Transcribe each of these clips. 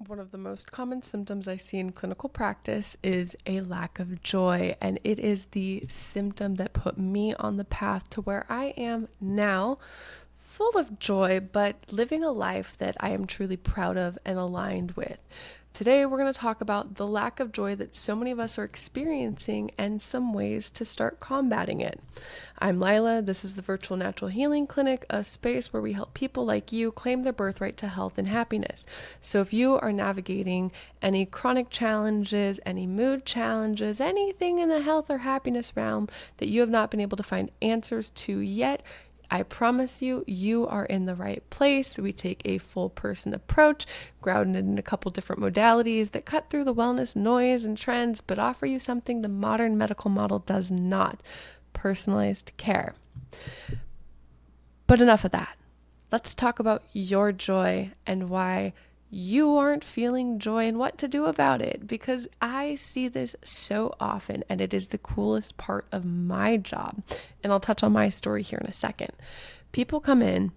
One of the most common symptoms I see in clinical practice is a lack of joy, and it is the symptom that put me on the path to where I am now, full of joy, but living a life that I am truly proud of and aligned with. Today, we're going to talk about the lack of joy that so many of us are experiencing and some ways to start combating it. I'm Lila. This is the Virtual Natural Healing Clinic, a space where we help people like you claim their birthright to health and happiness. So if you are navigating any chronic challenges, any mood challenges, anything in the health or happiness realm that you have not been able to find answers to yet, I promise you, you are in the right place. We take a full person approach, grounded in a couple different modalities that cut through the wellness noise and trends, but offer you something the modern medical model does not: personalized care. But enough of that. Let's talk about your joy and why you aren't feeling joy and what to do about it, because I see this so often and it is the coolest part of my job. And I'll touch on my story here in a second. People come in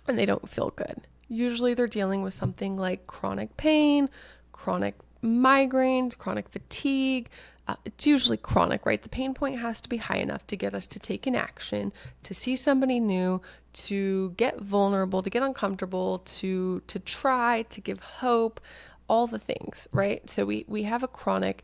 and they don't feel good. Usually they're dealing with something like chronic pain, chronic migraines, chronic fatigue. It's usually chronic, right? The pain point has to be high enough to get us to take an action, to see somebody new, to get vulnerable, to get uncomfortable, to try, to give hope, all the things, right? So we have a chronic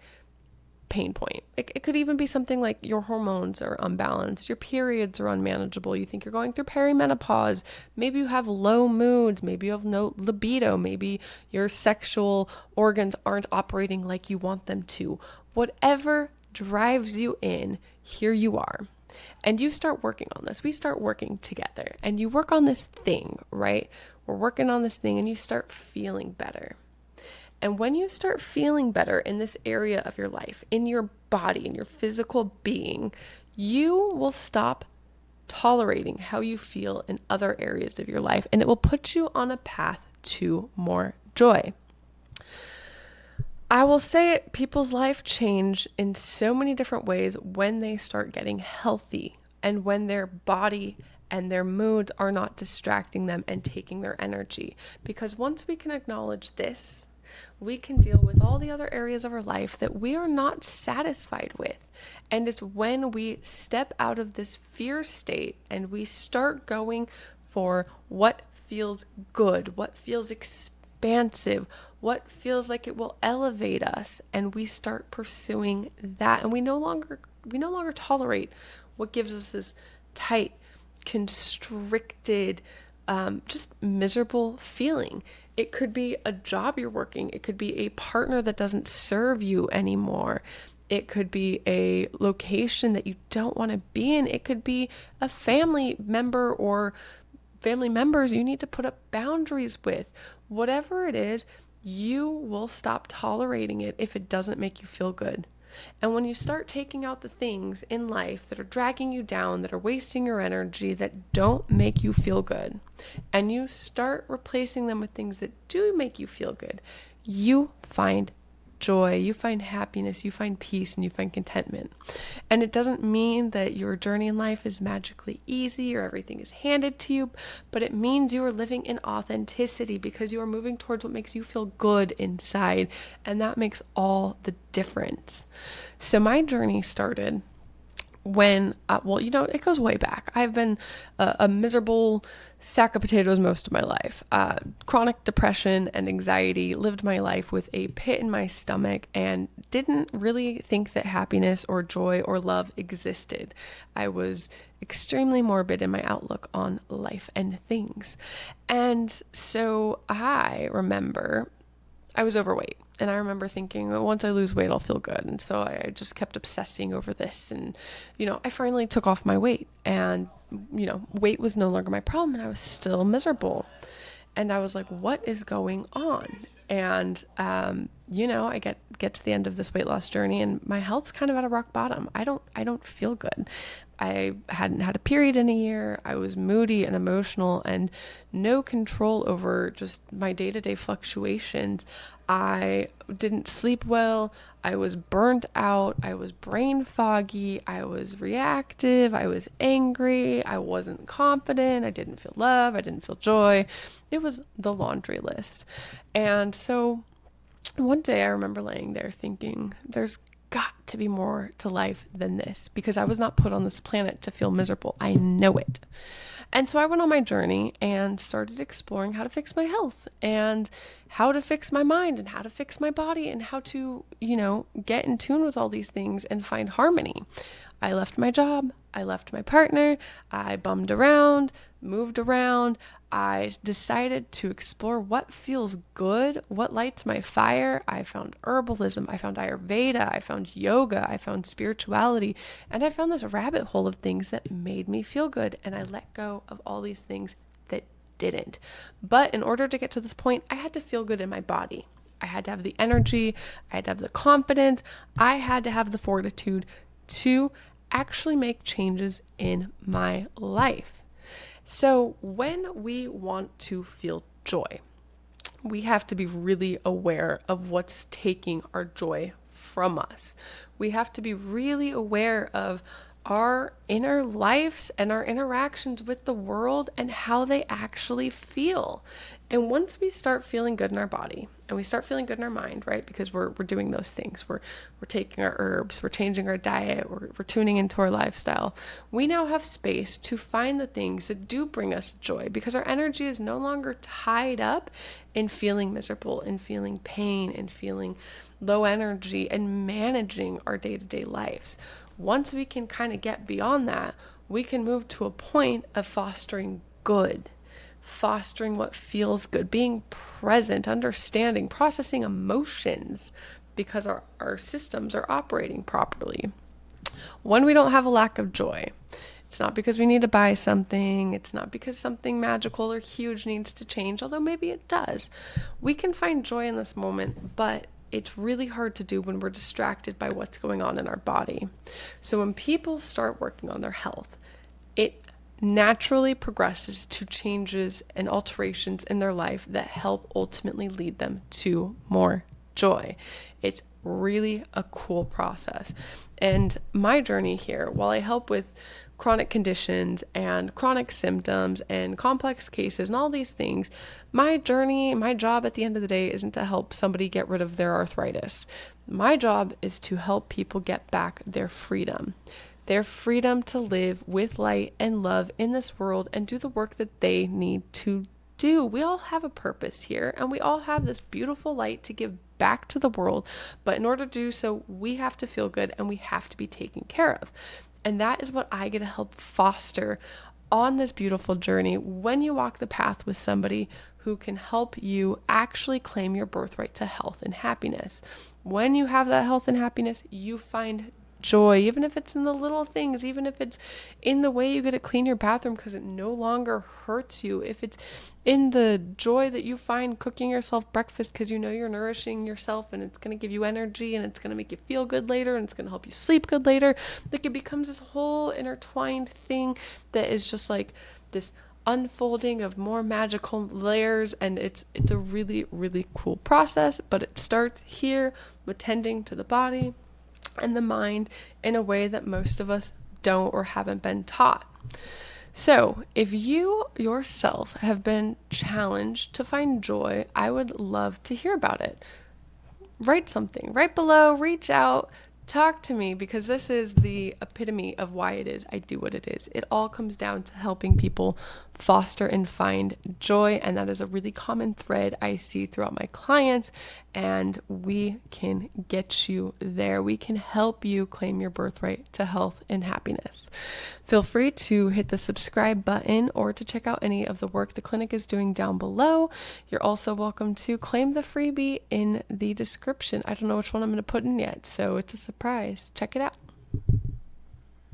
pain point. It could even be something like your hormones are unbalanced, your periods are unmanageable, you think you're going through perimenopause, maybe you have low moods, maybe you have no libido, maybe your sexual organs aren't operating like you want them to. Whatever drives you in, here you are. And you start working on this. We start working together and you work on this thing, right? We're working on this thing and you start feeling better. And when you start feeling better in this area of your life, in your body, in your physical being, you will stop tolerating how you feel in other areas of your life, and it will put you on a path to more joy. I will say it, people's life change in so many different ways when they start getting healthy and when their body and their moods are not distracting them and taking their energy. Because once we can acknowledge this, we can deal with all the other areas of our life that we are not satisfied with. And it's when we step out of this fear state and we start going for what feels good, what feels expansive, what feels like it will elevate us, and we start pursuing that, and we no longer tolerate what gives us this tight, constricted, just miserable feeling. It could be a job you're working. It could be a partner that doesn't serve you anymore. It could be a location that you don't want to be in. It could be a family member or family members you need to put up boundaries with. Whatever it is, you will stop tolerating it if it doesn't make you feel good. And when you start taking out the things in life that are dragging you down, that are wasting your energy, that don't make you feel good, and you start replacing them with things that do make you feel good, you find joy, you find happiness, you find peace, and you find contentment. And it doesn't mean that your journey in life is magically easy or everything is handed to you, but it means you are living in authenticity because you are moving towards what makes you feel good inside, and that makes all the difference. So my journey started when, it goes way back. I've been a miserable sack of potatoes most of my life. Chronic depression and anxiety, lived my life with a pit in my stomach and didn't really think that happiness or joy or love existed. I was extremely morbid in my outlook on life and things. And so I remember I was overweight. And I remember thinking, well, once I lose weight, I'll feel good. And so I just kept obsessing over this. And, I finally took off my weight. And, weight was no longer my problem. And I was still miserable. And I was like, what is going on? And, I get to the end of this weight loss journey and my health's kind of at a rock bottom. I don't feel good. I hadn't had a period in a year. I was moody and emotional and no control over just my day-to-day fluctuations. I didn't sleep well. I was burnt out. I was brain foggy. I was reactive. I was angry. I wasn't confident. I didn't feel love. I didn't feel joy. It was the laundry list. And so One day I remember laying there thinking, there's got to be more to life than this, because I was not put on this planet to feel miserable. I know it. And so I went on my journey and started exploring how to fix my health and how to fix my mind and how to fix my body and how to, get in tune with all these things and find harmony. I left my job. I left my partner. I bummed around, moved around. I decided to explore what feels good, what lights my fire. I found herbalism. I found Ayurveda. I found yoga. I found spirituality. And I found this rabbit hole of things that made me feel good. And I let go of all these things that didn't. But in order to get to this point, I had to feel good in my body. I had to have the energy. I had to have the confidence. I had to have the fortitude to actually make changes in my life. So when we want to feel joy, we have to be really aware of what's taking our joy from us. We have to be really aware of our inner lives and our interactions with the world and how they actually feel. And once we start feeling good in our body and we start feeling good in our mind, right? Because we're doing those things. We're taking our herbs, we're changing our diet, we're tuning into our lifestyle. We now have space to find the things that do bring us joy, because our energy is no longer tied up in feeling miserable and feeling pain and feeling low energy and managing our day-to-day lives. Once we can kind of get beyond that, we can move to a point of fostering good, fostering what feels good, being present, understanding, processing emotions, because our systems are operating properly. When we don't have a lack of joy, it's not because we need to buy something. It's not because something magical or huge needs to change, although maybe it does. We can find joy in this moment, but it's really hard to do when we're distracted by what's going on in our body. So when people start working on their health, it naturally progresses to changes and alterations in their life that help ultimately lead them to more joy. It's really a cool process. And my journey here, while I help with chronic conditions and chronic symptoms and complex cases and all these things, my journey, my job at the end of the day isn't to help somebody get rid of their arthritis. My job is to help people get back their freedom to live with light and love in this world and do the work that they need to do. We all have a purpose here, and we all have this beautiful light to give back to the world. But in order to do so, we have to feel good and we have to be taken care of. And that is what I get to help foster on this beautiful journey when you walk the path with somebody who can help you actually claim your birthright to health and happiness. When you have that health and happiness, you find joy, even if it's in the little things, even if it's in the way you get to clean your bathroom because it no longer hurts you, if it's in the joy that you find cooking yourself breakfast because you know you're nourishing yourself and it's going to give you energy and it's going to make you feel good later and it's going to help you sleep good later. Like, it becomes this whole intertwined thing that is just like this unfolding of more magical layers, and it's a really, really cool process. But it starts here with tending to the body and the mind in a way that most of us don't or haven't been taught. So if you yourself have been challenged to find joy, I would love to hear about it. Write something right below, reach out, talk to me, because this is the epitome of why it is I do what it is. It all comes down to helping people foster and find joy, and that is a really common thread I see throughout my clients, and we can get you there. We can help you claim your birthright to health and happiness. Feel free to hit the subscribe button or to check out any of the work the clinic is doing down below. You're also welcome to claim the freebie in the description. I don't know which one I'm going to put in yet, so it's a surprise. Check it out.